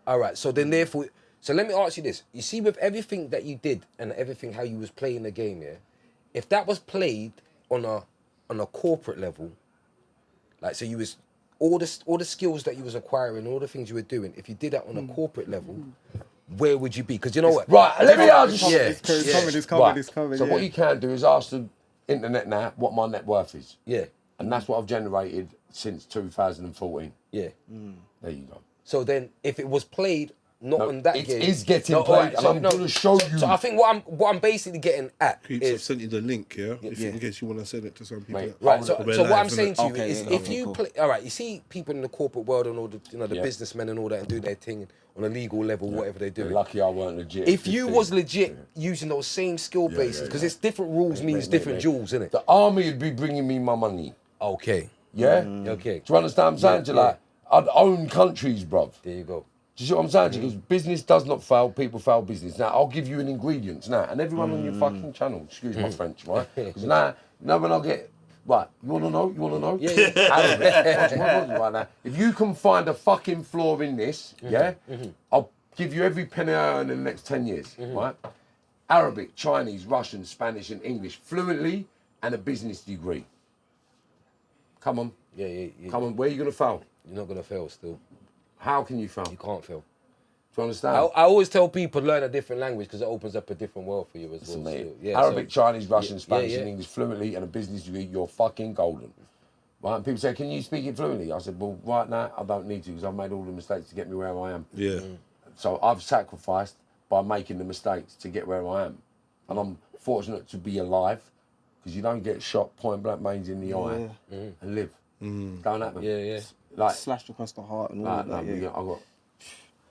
All right. So then, therefore, so let me ask you this: you see, with everything that you did and everything how you was playing the game, yeah, if that was played on a corporate level, like so, you was all the skills that you was acquiring, all the things you were doing. If you did that on a corporate level, where would you be? Because you know what? Right, let me ask you. It's covered. So what you can do is ask the internet now what my net worth is. Yeah. And that's what I've generated since 2014. Yeah. There you go. So then, if it was played not on that it game, is getting played, and I'm going to show you. So I think what I'm basically getting at Creeps, is I've sent you the link, yeah? In case you want to send it to some people. right. So what I'm saying to you Okay, is, yeah, if you play, all right, you see people in the corporate world and all the the businessmen and all that and do their thing on a legal level, whatever they're doing. Lucky I weren't legit. If you was legit using those same skill bases, because it's different rules means different jewels, isn't it? The army would be bringing me my money. Okay. Yeah? Okay. Do you understand what I'm saying? Like, I'd own countries, bruv. There you go. Do you see what I'm saying? Because business does not fail, people fail business. Now, I'll give you an ingredient now, and everyone on your fucking channel, excuse my French, right? Because now, when I get, right, you want to know? You want to know? Yeah. Right now. If you can find a fucking flaw in this, I'll give you every penny I earn in the next 10 years, right? Arabic, Chinese, Russian, Spanish, and English fluently, and a business degree. Come on. Yeah. Come on, where are you going to fail? You're not gonna fail still. How can you fail? You can't fail. Do you understand? I always tell people learn a different language because it opens up a different world for you as well. Mate, So, yeah, Arabic, Chinese, Russian, Spanish, yeah. and English fluently, and a business degree, you're fucking golden. Right? And people say, can you speak it fluently? I said, well, right now, I don't need to because I've made all the mistakes to get me where I am. Yeah. So I've sacrificed by making the mistakes to get where I am. And I'm fortunate to be alive because you don't get shot point blank range in the eye and live. Don't happen. Yeah. Like, Slashed across the heart and all that.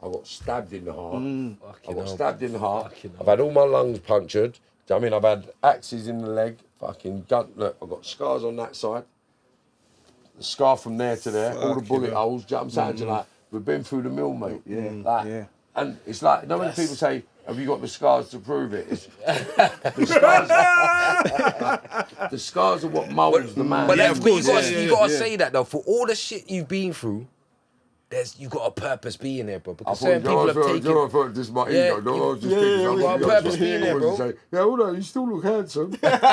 I got stabbed in the heart. I got hell. stabbed in the heart. Fucking I've had all my lungs punctured. Do you know what I mean? I've had axes in the leg. Fucking gun. Look, I've got scars on that side. The scar from there to there. All the bullet holes. Do you know what I'm saying? Like, we've been through the mill, mate. And it's like, when people say, have you got the scars to prove it? It's, the scars are what moulds the man. But Yeah, that's of you course, gotta say that though. For all the shit you've been through, you got a purpose being there, bro. Because certain people have taken. This is my Yeah, ego. No, I was just yeah, thinking. yeah, I'm got a not purpose just being there, thinking, bro. say, yeah, hold on, you still look handsome. But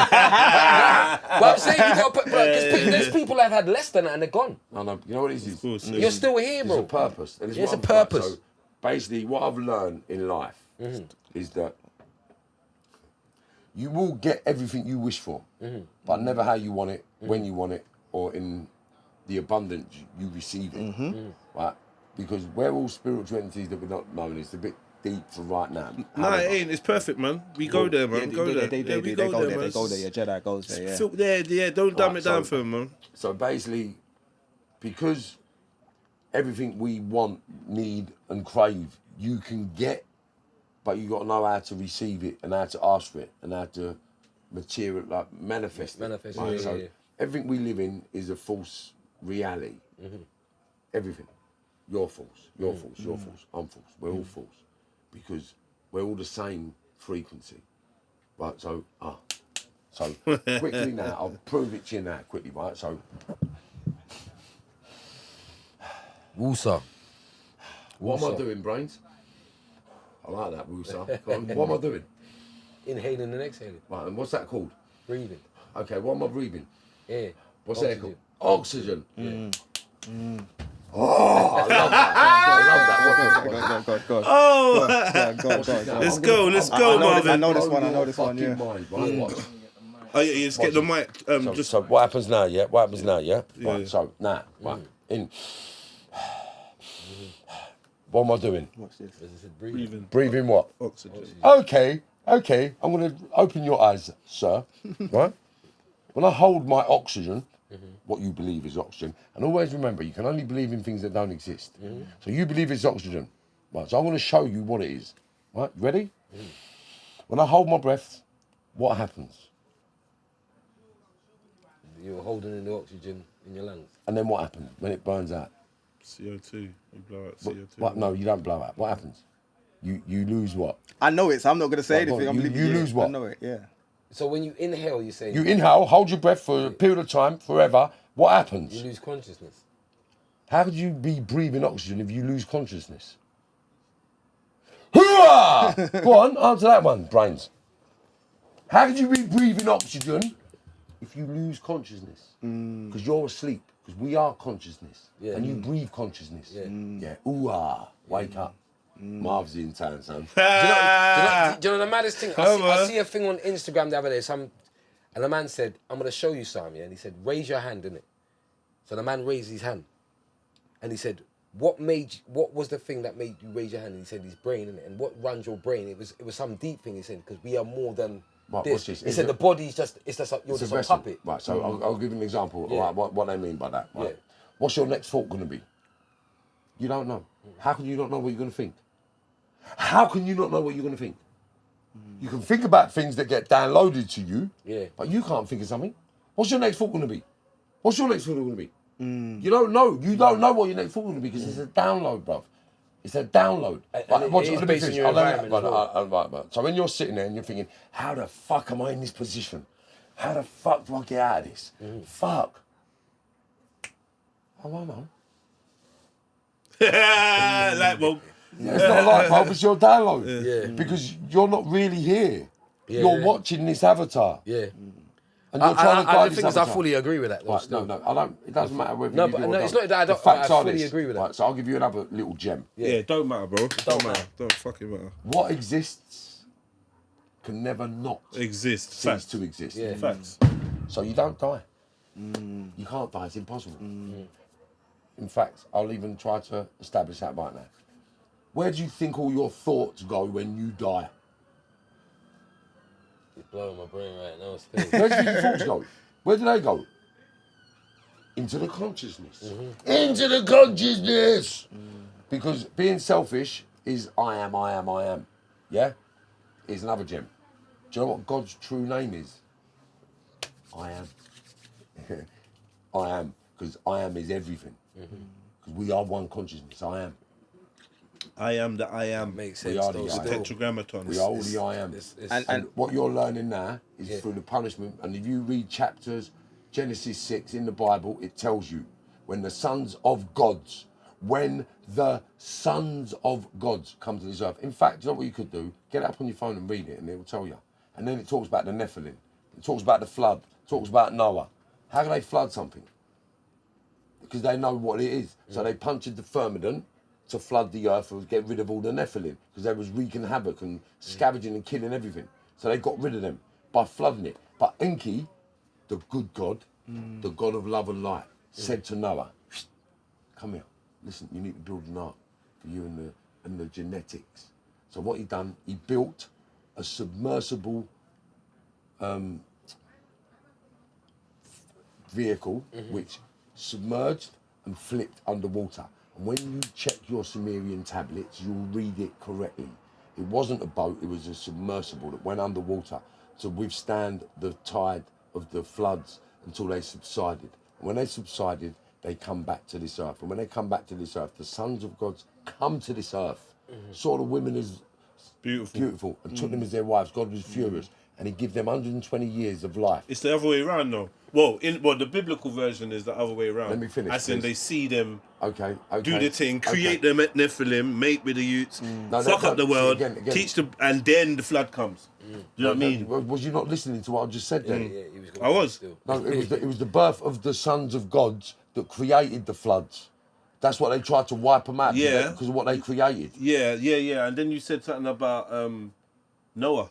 I'm saying you got because there's people that have had less than that and they're gone. No, you know what it is? You're still here, bro. There's a purpose. And There's what a I'm like. purpose. So basically, what I've learned in life is that you will get everything you wish for, but never how you want it, when you want it, or in the abundance you receive it. Right? Because we're all spiritual entities that we're not knowing. It's a bit deep for right now. Nah, it ain't. It's perfect, man. We go there, man. Go there. They go there. They go there. Your Jedi goes there. Yeah. Feel there, yeah. Don't dumb it down for him, man. So basically, because everything we want, need, and crave, you can get, but you got to know how to receive it and how to ask for it and how to manifest it. Right? So everything we live in is a false reality. Everything. You're false. You're false. You're false. I'm false. We're all false because we're all the same frequency. Right. So quickly now, I'll prove it to you now quickly. Right. So. Wusa. What am I doing, Brains? I like that, Wusa. What am I doing? Inhaling and exhaling. Right, and what's that called? Breathing. Okay, what am I breathing? Yeah. What's that called? Oxygen. Yeah. Oh, I love that. I love that. Go. Oh, let's go, Marvin. I know this one. Yeah. Mind, right? Watch. Oh yeah, just get the mic. So what happens now? Yeah. What happens now? Yeah. Right. So now, right. In. What am I doing? What's this? Breathing. Breathing what? Oxygen. Okay. I'm going to open your eyes, sir. Right? When I hold my oxygen, what you believe is oxygen, and always remember, you can only believe in things that don't exist. So you believe it's oxygen. Right? So I'm going to show you what it is. Right? Ready? When I hold my breath, what happens? You're holding in the oxygen in your lungs. And then what happens when it burns out? CO2. You blow out CO2. What? No, you don't blow out. What happens? You lose what? I know it, so I'm not going to say anything. You lose what? I know it, yeah. So when you inhale, you're saying... You inhale, hold your breath for a period of time, forever. What happens? You lose consciousness. How could you be breathing oxygen if you lose consciousness? Hooah! Go on, answer that one, brains. How could you be breathing oxygen if you lose consciousness? Because you're asleep. Because we are consciousness. Yeah. And you breathe consciousness. Yeah. Yeah. Ooh-ah. Wake up. Marv's in town, son. Do you know the maddest thing? I see a thing on Instagram the other day. And the man said, "I'm gonna show you something." Yeah? And he said, "Raise your hand, innit?" So the man raised his hand, and he said, What was the thing that made you raise your hand?" And he said, "His brain, innit? And what runs your brain? It was some deep thing." He said, "Because we are more than Right, this." what's this? He said, "The body's just you're just a vessel. puppet." Right, so I'll give you an example. Yeah. Right, what I mean by that. Right? Yeah. What's your next thought going to be? You don't know. How can you not know what you're going to think? How can you not know what you're going to think? You can think about things that get downloaded to you, but you can't think of something. What's your next thought going to be? What's your next thought going to be? You don't know. You don't know what your next thought going to be because it's a download, bruv. It's a download. It is based on your environment as well. So when you're sitting there and you're thinking, how the fuck am I in this position? How the fuck do I get out of this? Fuck. Oh, I know. Light bulb. It's not like bulb, it's your download. Yeah. Because you're not really here. Yeah. You're watching this avatar. Yeah. And you're trying to guide the this thing is, I avatar. fully agree with that. Though, Right, still. no, I don't. It doesn't matter whether No, you but do or no, don't. it's not that I The don't- facts I are fully this. agree with that. Right, so I'll give you another little gem. Yeah, don't matter, bro. Don't matter. Don't fucking matter. What exists can never not Exist. cease Facts. to exist. Yeah. Facts. So you don't die. You can't die. It's impossible. In fact, I'll even try to establish that right now. Where do you think all your thoughts go when you die? It's blowing my brain right now. Still. Where do you think your thoughts go? Where do they go? Into the consciousness. Into the consciousness! Because being selfish is I am. Yeah? Here's another gem. Do you know what God's true name is? I am. I am. Because I am is everything. Because we are one consciousness. I am. I am the I am. Makes We sense. are though, the still. Tetragrammaton. We are all the I am. And what you're learning now is through the punishment. And if you read chapters, Genesis 6 in the Bible, it tells you when the sons of gods come to this earth. In fact, you know what you could do? Get it up on your phone and read it, and it will tell you. And then it talks about the Nephilim. It talks about the flood. It talks about Noah. How can they flood something? Because they know what it is. So they punctured the firmament to flood the earth and get rid of all the Nephilim because they was wreaking havoc and scavenging and killing everything. So they got rid of them by flooding it. But Enki, the good God, the God of love and light, said to Noah, "Come here. Listen, you need to build an ark for you and the genetics." So what he done, he built a submersible vehicle which submerged and flipped underwater. And when you check your Sumerian tablets, you'll read it correctly. It wasn't a boat, it was a submersible that went underwater to withstand the tide of the floods until they subsided. And when they subsided, they come back to this earth. And when they come back to this earth, the sons of God come to this earth, saw the women as beautiful and took them as their wives. God was furious. And he gave them 120 years of life. It's the other way around, though. Well, the biblical version is the other way around. Let me finish, As in, please. they see them Okay. do the thing, create them at Nephilim, mate with the youths, No, fuck no, up the see, world, again. teach them, and then the flood comes. Do you know what I mean? Was you not listening to what I just said then? Yeah, he was I was. Still. No, it was the birth of the sons of gods that created the floods. That's what they tried to wipe them out because of what they created. Yeah. And then you said something about Noah.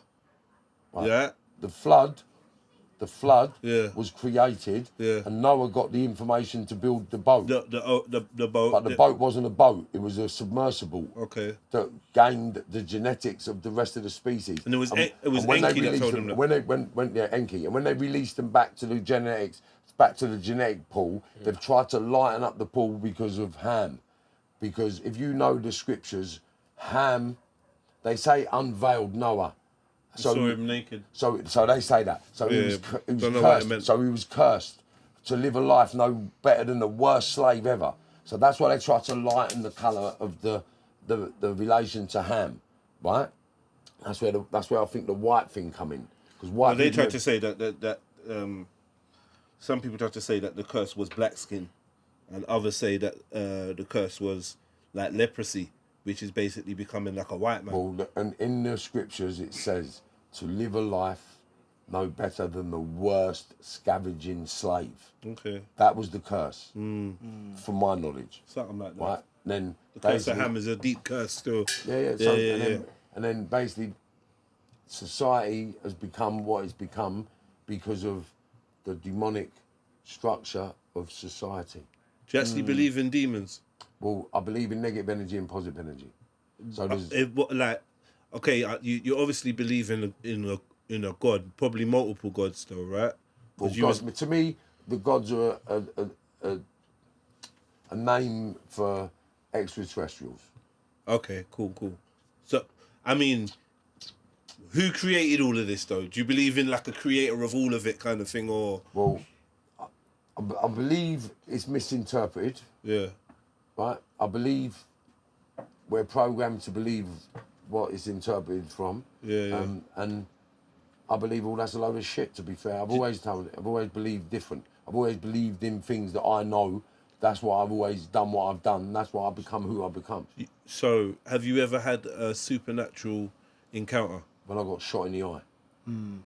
Right. Yeah. The flood Yeah. was created, Yeah. and Noah got the information to build the boat. The boat. But the boat wasn't a boat; it was a submersible Okay. that gained the genetics of the rest of the species. And it was when Enki they that told them that. when Enki, and when they released them back to the genetics, back to the genetic pool, they've tried to lighten up the pool because of Ham. Because if you know the scriptures, Ham, they say unveiled Noah. Saw him naked. So they say that. So he was don't know what it cursed. meant. So he was cursed to live a life no better than the worst slave ever. So that's why they try to lighten the colour of the relation to Ham, right? That's where I think the white thing come in. Because white. They tried to say that some people tried to say that the curse was black skin, and others say that the curse was like leprosy, which is basically becoming like a white man. Well, and in the scriptures it says to live a life no better than the worst scavenging slave. Okay. That was the curse, from my knowledge. Something like that. Right? Then The curse of basically- Ham is a deep curse still. And then basically, society has become what it's become because of the demonic structure of society. Do you actually believe in demons? Well, I believe in negative energy and positive energy. So there's You obviously believe in a god, probably multiple gods though, right? well, you gods, to me, the gods are a name for extraterrestrials. Okay, cool. So, I mean, who created all of this though? Do you believe in like a creator of all of it kind of thing, or? Well, I believe it's misinterpreted. Yeah. Right? I believe we're programmed to believe what it's interpreted from. Yeah. And I believe all that's a load of shit, to be fair. I've always believed different. I've always believed in things that I know. That's why I've always done what I've done. That's why I've become who I've become. So, have you ever had a supernatural encounter? When I got shot in the eye.